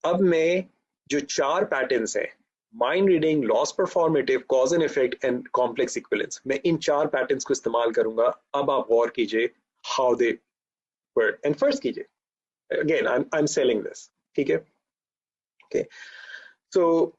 अब मैं जो 4 पैटर्न्स हैं, mind reading, loss performative, cause and effect and complex equivalence, मैं इन 4 पैटर्न्स को इस्तेमाल करूंगा. अब आप गौर कीजिए how they work. And first कीजिए, again I am selling this, ठीक है. ओके, सो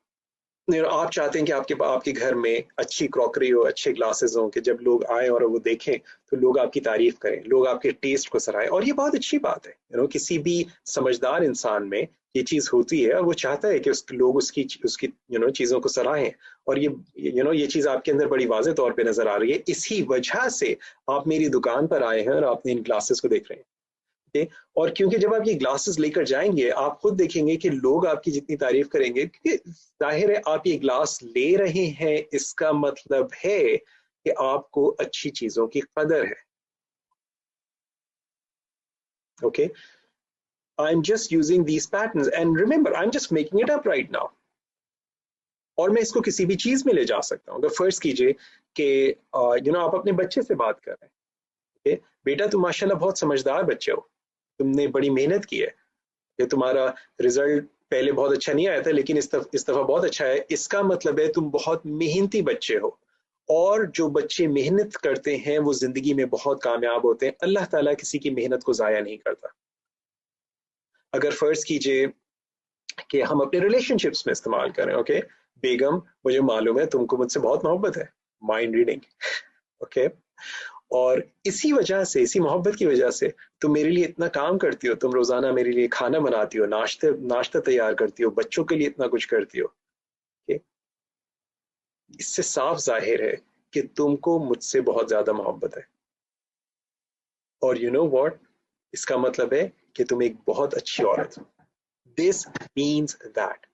आप चाहते हैं कि आपके घर में अच्छी क्रॉकरी हो, अच्छे ग्लासेस हो, कि जब लोग आए और वो देखें तो लोग आपकी तारीफ करें, लोग आपके टेस्ट को सराहें. और ये बहुत अच्छी बात है. किसी भी समझदार इंसान में ये चीज होती है और वो चाहता है कि लोग उसकी उसकी चीजों को सराहें. और ये चीज आपके अंदर बड़ी वाज़ेह तौर पे नजर आ रही है. इसी वजह से आप मेरी दुकान पर आए हैं और आपने इन ग्लासेस को देख रहे हैं. और क्योंकि जब आप ये ग्लासेस लेकर जाएंगे, आप खुद देखेंगे कि लोग आपकी जितनी तारीफ करेंगे, क्योंकि जाहिर है आप ये ग्लास ले रहे हैं, इसका मतलब है कि आपको अच्छी चीजों की कदर है. Okay, I am just using these patterns and remember I am just making it up right now. और मैं इसको किसी भी चीज में ले जा सकता हूँ. अगर फर्ज कीजिए कि आप अपने बच्चे से बात कर रहे हैं, okay? बेटा तुम माशाल्लाह बहुत समझदार बच्चे हो, तुमने बड़ी मेहनत की है, ये तुम्हारा रिजल्ट पहले बहुत अच्छा नहीं आया था लेकिन इस दफा बहुत अच्छा है. इसका मतलब है तुम बहुत मेहनती बच्चे हो. और जो बच्चे मेहनत करते हैं वो जिंदगी में बहुत कामयाब होते हैं. अल्लाह ताला किसी की मेहनत को जाया नहीं करता. अगर फर्ज कीजिए कि हम अपने रिलेशनशिप्स में इस्तेमाल करें, ओके, बेगम मुझे मालूम है तुमको मुझसे बहुत मोहब्बत है, माइंड रीडिंग, ओके, और इसी वजह से, इसी मोहब्बत की वजह से तुम मेरे लिए इतना काम करती हो, तुम रोजाना मेरे लिए खाना बनाती हो, नाश्ता तैयार करती हो, बच्चों के लिए इतना कुछ करती हो. okay? इससे साफ जाहिर है कि तुमको मुझसे बहुत ज्यादा मोहब्बत है. और यू नो व्हाट, इसका मतलब है कि तुम एक बहुत अच्छी औरत हो. This means that